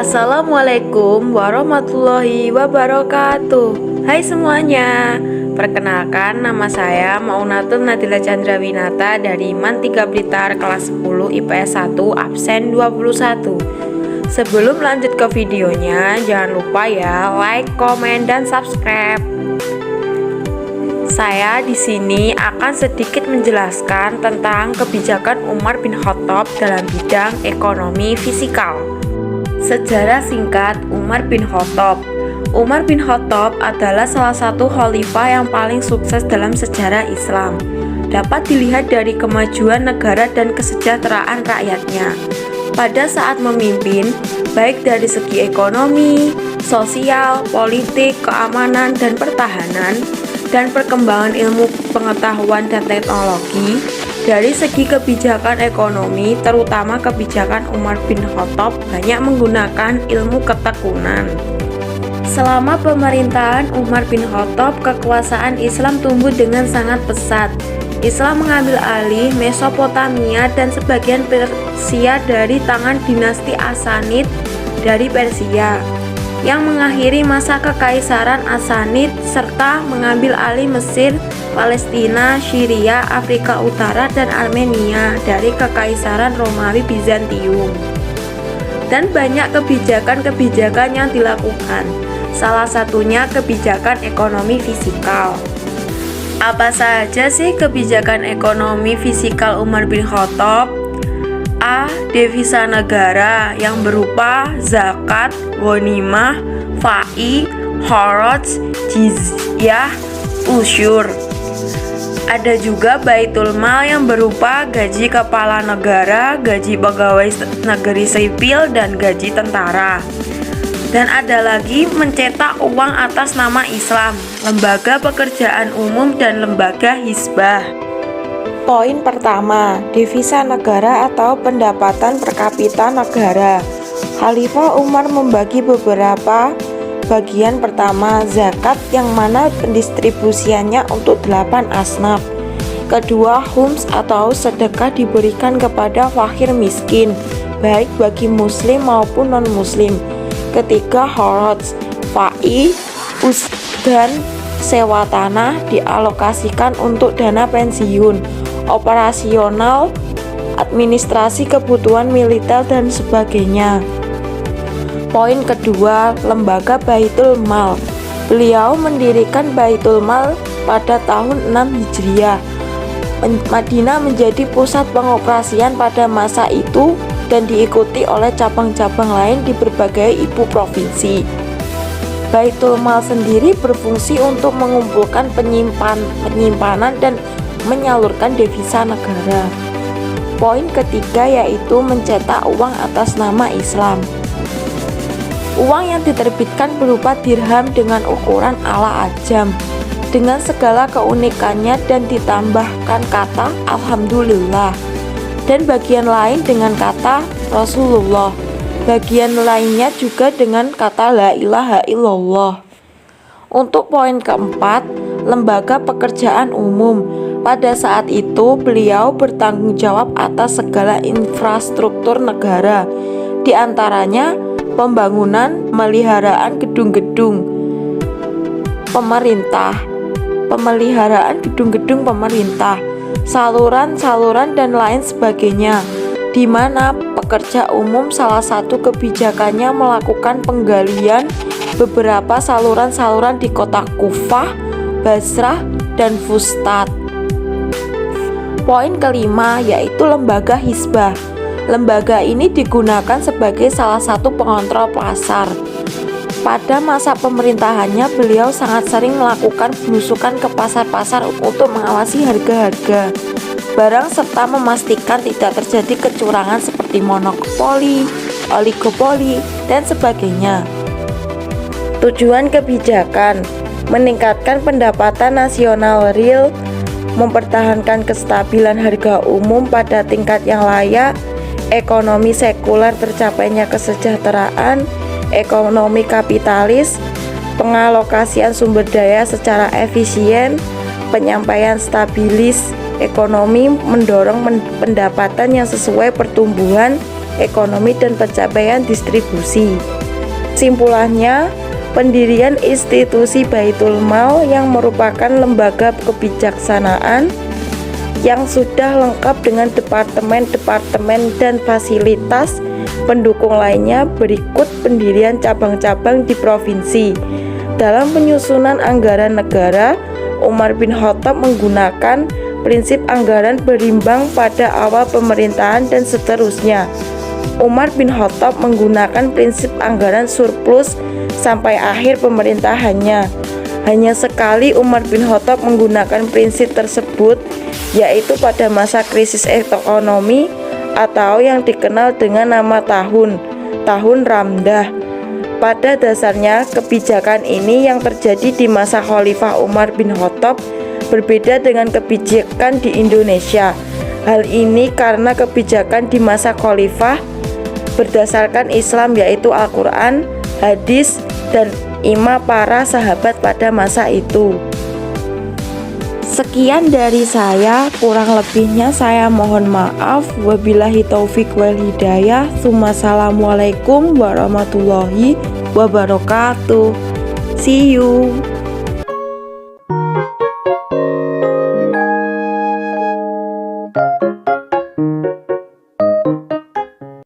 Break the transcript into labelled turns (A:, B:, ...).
A: Assalamualaikum warahmatullahi wabarakatuh. Hai semuanya, perkenalkan nama saya Maunatun Nadila Chandrawinata dari MAN 3 Blitar kelas 10 IPS 1 absen 21. Sebelum lanjut ke videonya, jangan lupa ya like, komen, dan subscribe. Saya di sini akan sedikit menjelaskan tentang kebijakan Umar bin Khattab dalam bidang ekonomi fisikal. Sejarah singkat Umar bin Khattab. Umar bin Khattab adalah salah satu khalifah yang paling sukses dalam sejarah Islam. Dapat dilihat dari kemajuan negara dan kesejahteraan rakyatnya. Pada saat memimpin, baik dari segi ekonomi, sosial, politik, keamanan, dan pertahanan, dan perkembangan ilmu pengetahuan dan teknologi. Dari segi kebijakan ekonomi, terutama kebijakan Umar bin Khattab banyak menggunakan ilmu ketekunan. Selama pemerintahan Umar bin Khattab, kekuasaan Islam tumbuh dengan sangat pesat. Islam mengambil alih Mesopotamia dan sebagian Persia dari tangan dinasti Asanid dari Persia, yang mengakhiri masa kekaisaran Asanid serta mengambil alih Mesir, Palestina, Syria, Afrika Utara, dan Armenia dari kekaisaran Romawi Bizantium. Dan banyak kebijakan-kebijakan yang dilakukan, salah satunya kebijakan ekonomi fisikal. Apa saja sih kebijakan ekonomi fisikal Umar bin Khattab? A. Devisa negara yang berupa zakat, ghanimah, fai, kharaj, jizyah, usyur. Ada juga baitul mal yang berupa gaji kepala negara, gaji pegawai negeri sipil, dan gaji tentara. Dan ada lagi mencetak uang atas nama Islam, lembaga pekerjaan umum, dan lembaga hizbah. Poin pertama, devisa negara atau pendapatan per kapita negara. Khalifah Umar membagi beberapa bagian. Pertama, zakat yang mana pendistribusiannya untuk 8 asnaf. Kedua, khums atau sedekah diberikan kepada fakir miskin, baik bagi muslim maupun non-muslim. Ketiga, kharaj, fai, dan sewa tanah dialokasikan untuk dana pensiun, operasional, administrasi kebutuhan militer, dan sebagainya. Poin kedua, lembaga Baitul Mal. Beliau mendirikan Baitul Mal pada tahun 6 Hijriah. Madinah menjadi pusat pengoperasian pada masa itu dan diikuti oleh cabang-cabang lain di berbagai ibu provinsi. Baitul Mal sendiri berfungsi untuk mengumpulkan penyimpanan dan menyalurkan devisa negara. Poin ketiga yaitu mencetak uang atas nama Islam. Uang yang diterbitkan berupa dirham dengan ukuran ala ajam dengan segala keunikannya dan ditambahkan kata Alhamdulillah, dan bagian lain dengan kata Rasulullah. Bagian lainnya juga dengan kata La ilaha illallah. Untuk poin keempat, lembaga pekerjaan umum. Pada saat itu beliau bertanggung jawab atas segala infrastruktur negara, di antaranya pembangunan, pemeliharaan gedung-gedung pemerintah, saluran-saluran dan lain sebagainya, di mana pekerja umum salah satu kebijakannya melakukan penggalian beberapa saluran-saluran di kota Kufah, Basrah, dan Fustat. Poin kelima yaitu lembaga hizbah. Lembaga ini digunakan sebagai salah satu pengontrol pasar. Pada masa pemerintahannya, beliau sangat sering melakukan belusukan ke pasar-pasar untuk mengawasi harga-harga barang serta memastikan tidak terjadi kecurangan seperti monopoli, oligopoli, dan sebagainya. Tujuan kebijakan: meningkatkan pendapatan nasional real, mempertahankan kestabilan harga umum pada tingkat yang layak, ekonomi sekuler tercapainya kesejahteraan, ekonomi kapitalis, pengalokasian sumber daya secara efisien, penyampaian stabilis ekonomi, mendorong pendapatan yang sesuai pertumbuhan ekonomi dan pencapaian distribusi. Simpulannya, pendirian institusi Baitul Mal yang merupakan lembaga kebijaksanaan yang sudah lengkap dengan departemen-departemen dan fasilitas pendukung lainnya berikut pendirian cabang-cabang di provinsi. Dalam penyusunan anggaran negara, Umar bin Khattab menggunakan prinsip anggaran berimbang pada awal pemerintahan dan seterusnya. Umar bin Khattab menggunakan prinsip anggaran surplus sampai akhir pemerintahannya. Hanya sekali Umar bin Khattab menggunakan prinsip tersebut, yaitu pada masa krisis ekonomi atau yang dikenal dengan nama tahun Ramdah. Pada dasarnya, kebijakan ini yang terjadi di masa Khalifah Umar bin Khattab berbeda dengan kebijakan di Indonesia. Hal ini karena kebijakan di masa Khalifah berdasarkan Islam, yaitu Al-Quran, hadis, dan ijma para sahabat pada masa itu. Sekian dari saya, kurang lebihnya saya mohon maaf. Wabillahi taufik wal hidayah. Assalamualaikum warahmatullahi wabarakatuh. See you.